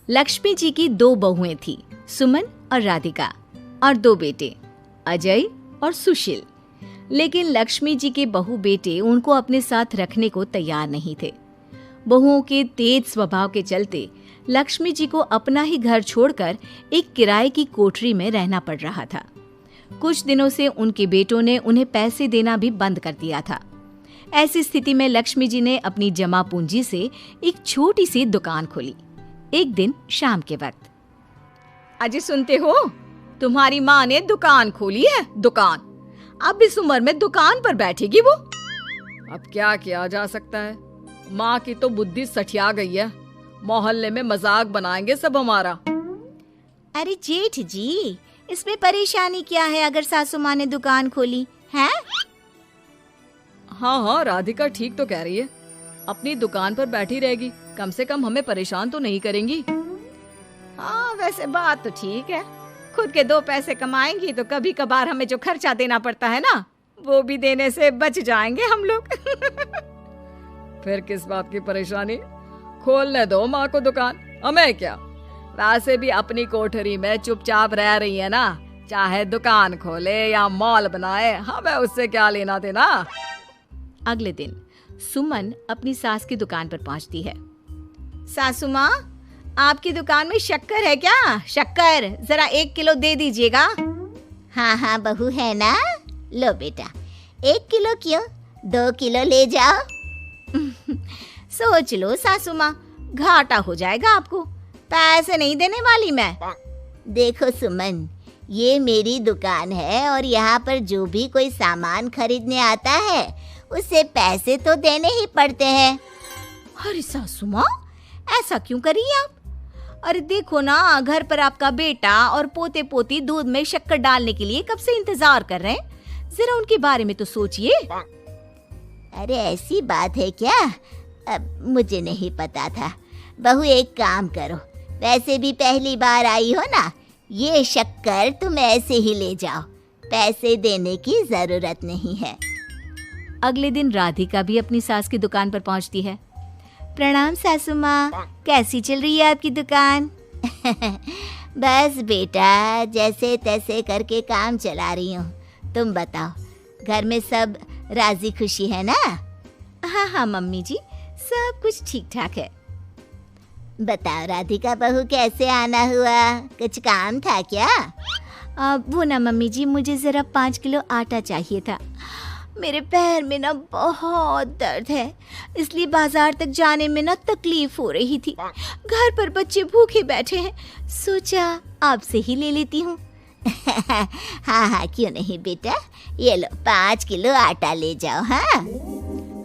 लक्ष्मी जी की 2 बहुएं थी, सुमन और राधिका, और 2 बेटे, अजय और सुशील। लेकिन लक्ष्मी जी के बहू बेटे उनको अपने साथ रखने को तैयार नहीं थे। बहुओं के तेज स्वभाव के चलते लक्ष्मी जी को अपना ही घर छोड़कर एक किराए की कोठरी में रहना पड़ रहा था। कुछ दिनों से उनके बेटों ने उन्हें पैसे देना भी बंद कर दिया था। ऐसी स्थिति में लक्ष्मी जी ने अपनी जमा पूंजी से एक छोटी सी दुकान खोली। एक दिन शाम के वक्त, अजय सुनते हो, तुम्हारी माँ ने दुकान खोली है। दुकान अब इस उम्र में दुकान पर बैठेगी वो। अब क्या किया जा सकता है, माँ की तो बुद्धि सठिया गई है। मोहल्ले में मजाक बनाएंगे सब हमारा। अरे जेठ जी, इसमें परेशानी क्या है अगर सासू माँ ने दुकान खोली है? हाँ, राधिका ठीक तो कह रही है। अपनी दुकान पर बैठी रहेगी, कम से कम हमें परेशान तो नहीं करेंगी। हाँ, वैसे बात तो ठीक है। खुद के 2 पैसे कमाएंगी तो कभी कभार हमें जो खर्चा देना पड़ता है ना, वो भी देने से बच जाएंगे हम लोग। फिर किस बात की परेशानी, खोलने दो माँ को दुकान, हमें क्या। वैसे भी अपनी कोठरी में चुपचाप रह रही है ना, चाहे दुकान खोले या मॉल बनाए, हमें उससे क्या लेना देना। अगले दिन सुमन अपनी सास की दुकान पर पहुंचती है। सासू माँ, आपकी दुकान में शक्कर है क्या? शक्कर जरा 1 किलो दे दीजिएगा। हाँ हाँ बहू, है ना, लो बेटा, 1 किलो क्यों, 2 किलो ले जाओ। सोच लो सासू माँ, घाटा हो जाएगा आपको, पैसे नहीं देने वाली मैं। देखो सुमन, ये मेरी दुकान है और यहाँ पर जो भी कोई सामान खरीदने आता है उसे पैसे तो देने ही पड़ते हैं। अरे सासू माँ, ऐसा क्यों कर रही आप? अरे देखो ना, घर पर आपका बेटा और पोते पोती दूध में शक्कर डालने के लिए कब से इंतजार कर रहे हैं। जरा उनके बारे में तो सोचिए। अरे ऐसी बात है क्या? मुझे नहीं पता था। बहू एक काम करो, वैसे भी पहली बार आई हो ना, ये शक्कर तुम ऐसे ही ले जाओ, पैसे देने की जरूरत नहीं है। अगले दिन राधिका भी अपनी सास की दुकान पर पहुंचती है। प्रणाम सासू माँ, कैसी चल रही है आपकी दुकान? बस बेटा, जैसे तैसे करके काम चला रही हूँ। तुम बताओ, घर में सब राजी खुशी है ना? हाँ हाँ मम्मी जी, सब कुछ ठीक ठाक है। बताओ राधिका बहू, कैसे आना हुआ? कुछ काम था क्या? वो ना मम्मी जी, मुझे जरा 5 किलो आटा चाहिए था। मेरे पैर में ना बहुत दर्द है, इसलिए बाजार तक जाने में ना तकलीफ हो रही थी। घर पर बच्चे भूखे बैठे हैं, सोचा आपसे ही ले लेती हूँ। हाँ हाँ, क्यों नहीं बेटा, ये लो 5 किलो आटा ले जाओ। हाँ,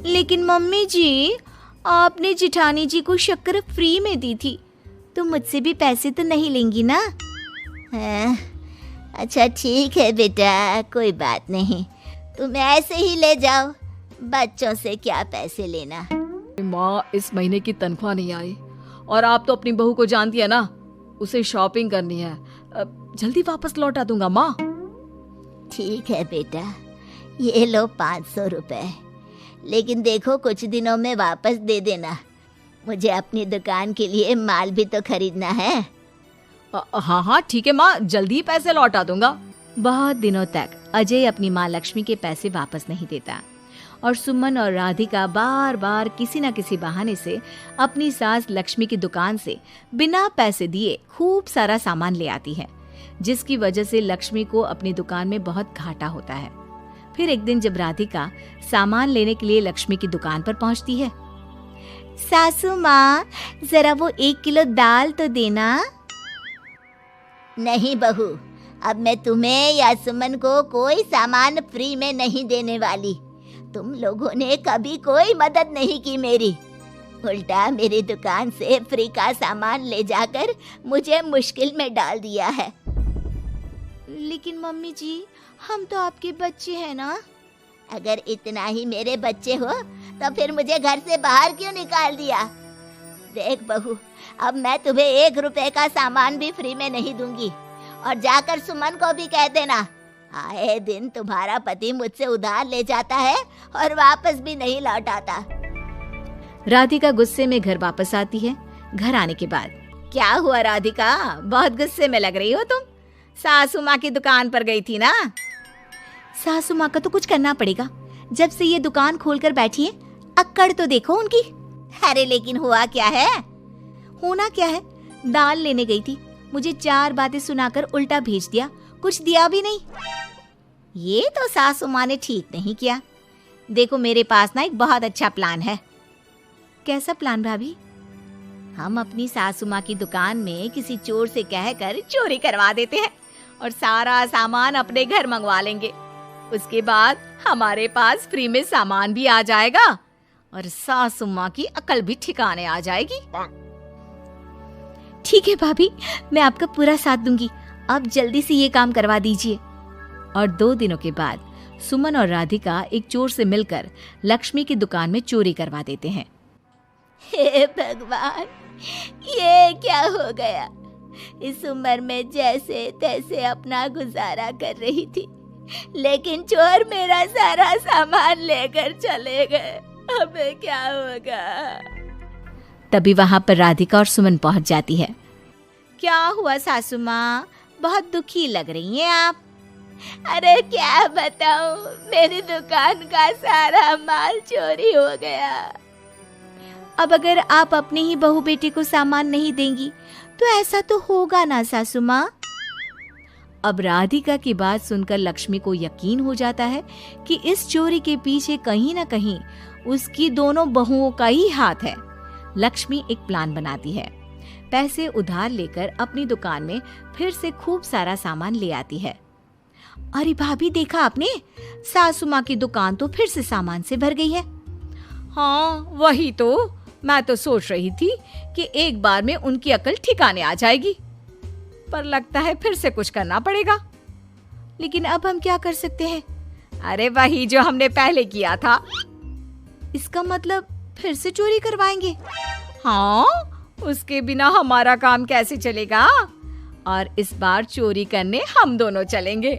लेकिन मम्मी जी, आपने जिठानी जी को शक्कर फ्री में दी थी, तो मुझसे भी पैसे तो नहीं लेंगी ना? हाँ, अच्छा ठीक है बेटा, कोई बात नहीं, तुम ऐसे ही ले जाओ, बच्चों से क्या पैसे लेना। माँ, इस महीने की तनख्वाह नहीं आई और आप तो अपनी बहू को जानती है ना, उसे शॉपिंग करनी है। जल्दी वापस लौटा दूंगा माँ। ठीक है बेटा, ये लो 500 रुपए, लेकिन देखो कुछ दिनों में वापस दे देना, मुझे अपनी दुकान के लिए माल भी तो खरीदना है। हाँ हाँ ठीक है माँ, जल्दी पैसे लौटा दूंगा। बहुत दिनों तक अजय अपनी माँ लक्ष्मी के पैसे वापस नहीं देता और सुमन और राधिका बार बार किसी न किसी बहाने से अपनी सास लक्ष्मी की दुकान से बिना पैसे दिए खूब सारा सामान ले आती है, जिसकी वजह से लक्ष्मी को अपनी दुकान में बहुत घाटा होता है। फिर एक दिन जब राधिका सामान लेने के लिए लक्ष्मी की दुकान पर पहुंचती है, सासू माँ, जरा वो 1 किलो दाल तो देना। नहीं बहू, अब मैं तुम्हें या सुमन को कोई सामान फ्री में नहीं देने वाली। तुम लोगों ने कभी कोई मदद नहीं की मेरी, उल्टा मेरी दुकान से फ्री का सामान ले जाकर मुझे मुश्किल में डाल दिया है। लेकिन मम्मी जी, हम तो आपके बच्चे हैं ना। अगर इतना ही मेरे बच्चे हो तो फिर मुझे घर से बाहर क्यों निकाल दिया? देख बहू, अब मैं तुम्हें 1 रुपए का सामान भी फ्री में नहीं दूंगी, और जाकर सुमन को भी कह देना, आए दिन तुम्हारा पति मुझसे उधार ले जाता है और वापस भी नहीं लौटाता। राधिका गुस्से में घर वापस आती है। घर आने के बाद क्या हुआ राधिका, बहुत गुस्से में लग रही हो तुम? सासू माँ की दुकान पर गई थी ना? सासू माँ का तो कुछ करना पड़ेगा, जब से ये दुकान खोलकर बैठी है। अक्कड़ तो देखो उनकी। अरे लेकिन हुआ क्या है? होना क्या है, दाल लेने गई थी, मुझे 4 बातें सुनाकर उल्टा भेज दिया, कुछ दिया भी नहीं। ये तो सासू माँ ने ठीक नहीं किया। देखो मेरे पास ना एक बहुत अच्छा प्लान है। कैसा प्लान भाभी? हम अपनी सासू माँ की दुकान में किसी चोर से कहकर चोरी करवा देते हैं और सारा सामान अपने घर मंगवा लेंगे। उसके बाद हमारे पास फ्री में सामान भी आ जाएगा और सासू माँ की अकल भी ठिकाने आ जाएगी। ठीक है भाभी, मैं आपका पूरा साथ दूंगी। आप जल्दी से ये काम करवा दीजिए। और 2 दिनों के बाद सुमन और राधिका एक चोर से मिलकर लक्ष्मी की दुकान में चोरी करवा देते हैं। हे भगवान, ये क्या हो गया? इस उम्र में जैसे तैसे अपना गुजारा कर रही थी, लेकिन चोर मेरा सारा सामान लेकर चले गए। अब क्या होगा? तभी वहां पर राधिका और सुमन पहुंच जाती है। क्या हुआ सासू माँ, बहुत दुखी लग रही हैं आप? अरे क्या बताऊं, मेरी दुकान का सारा माल चोरी हो गया। अब अगर आप अपने ही बहू बेटे को सामान नहीं देंगी तो ऐसा तो होगा ना सासू माँ। अब राधिका की बात सुनकर लक्ष्मी को यकीन हो जाता है कि इस चोरी के पीछे कहीं न कहीं उसकी दोनों बहुओं का ही हाथ है। लक्ष्मी एक प्लान बनाती है। पैसे उधार लेकर अपनी दुकान में फिर से खूब सारा सामान ले आती है। अरे भाभी, देखा आपने, सासू माँ की दुकान तो फिर से सामान से भर गई है। हाँ वही तो, मैं तो सोच रही थी कि एक बार में उनकी अकल ठिकाने आ जाएगी, पर लगता है फिर से कुछ करना पड़ेगा। लेकिन अब हम क्या कर सकते हैं? अरे वही जो हमने पहले किया था। इसका मतलब फिर से चोरी करवाएंगे? हाँ, उसके बिना हमारा काम कैसे चलेगा? और इस बार चोरी करने हम दोनों चलेंगे,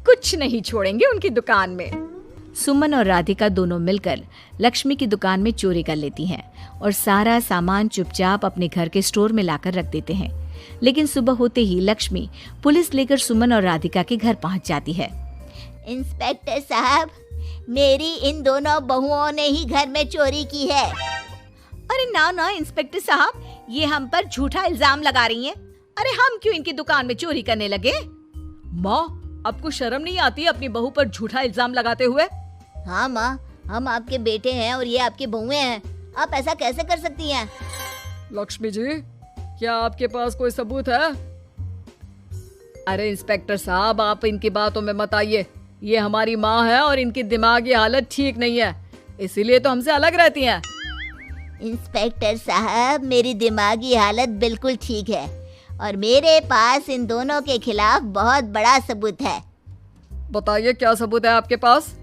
कुछ नहीं छोड़ेंगे उनकी दुकान में। सुमन और राधिका दोनों मिलकर लक्ष्मी की दुकान में चोरी कर लेती हैं और सारा सामान चुपचाप अपने घर के स्टोर में लाकर रख देते हैं। लेकिन सुबह होते ही लक्ष्मी पुलिस लेकर सुमन और राधिका के घर पहुंच जाती है। इंस्पेक्टर साहब, मेरी इन दोनों बहुओं ने ही घर में चोरी की है। अरे ना ना इंस्पेक्टर साहब, ये हम पर झूठा इल्जाम लगा रही हैं। अरे हम क्यों इनकी दुकान में चोरी करने लगे? माँ, आपको शर्म नहीं आती अपनी बहू पर झूठा इल्जाम लगाते हुए? हाँ माँ, हम आपके बेटे हैं और ये आपकी बहुएं हैं, आप ऐसा कैसे कर सकती हैं? लक्ष्मी जी, क्या आपके पास कोई सबूत है? अरे इंस्पेक्टर साहब, आप इनकी बातों में मत आइए। ये हमारी माँ है और इनकी दिमागी हालत ठीक नहीं है, इसीलिए तो हमसे अलग रहती हैं। इंस्पेक्टर साहब, मेरी दिमागी हालत बिल्कुल ठीक है और मेरे पास इन दोनों के खिलाफ बहुत बड़ा सबूत है। बताइए, क्या सबूत है आपके पास?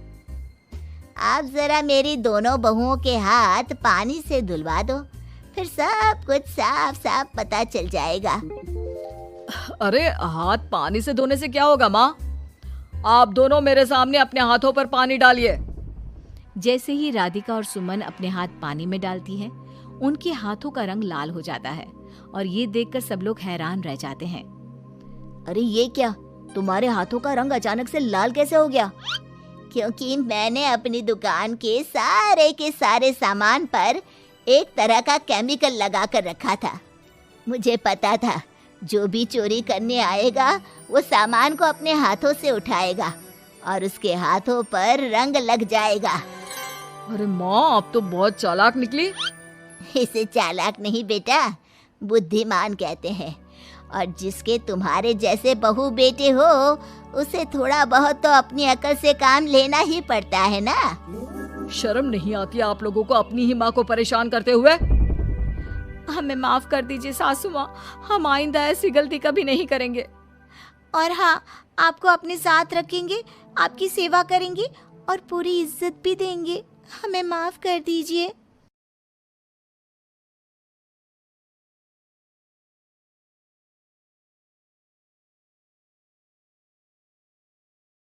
आप जरा मेरी दोनों बहुओं के हाथ पानी से धुलवा दो, फिर सब कुछ साफ साफ पता चल जाएगा। अरे हाथ पानी से धोने से क्या होगा माँ? आप दोनों मेरे सामने अपने हाथों पर पानी डालिए। जैसे ही राधिका और सुमन अपने हाथ पानी में डालती हैं, उनके हाथों का रंग लाल हो जाता है और ये देखकर सब लोग हैरान रह जाते हैं। अरे ये क्या, तुम्हारे हाथों का रंग अचानक से लाल कैसे हो गया? क्योंकि मैंने अपनी दुकान के सारे सामान पर एक तरह का केमिकल लगा कर रखा था। मुझे पता था जो भी चोरी करने आएगा वो सामान को अपने हाथों से उठाएगा और उसके हाथों पर रंग लग जाएगा। अरे माँ, आप तो बहुत चालाक निकली। इसे चालाक नहीं बेटा, बुद्धिमान कहते हैं। और जिसके तुम्हारे जैसे बहू बेटे हो, उसे थोड़ा बहुत तो अपनी अकल से काम लेना ही पड़ता है ना। शर्म नहीं आती आप लोगों को अपनी ही माँ को परेशान करते हुए? हमें माफ कर दीजिए सासू माँ, हम आइंदा ऐसी गलती कभी नहीं करेंगे। और हाँ, आपको अपने साथ रखेंगे, आपकी सेवा करेंगे और पूरी इज्जत भी देंगे। हमें माफ कर दीजिए।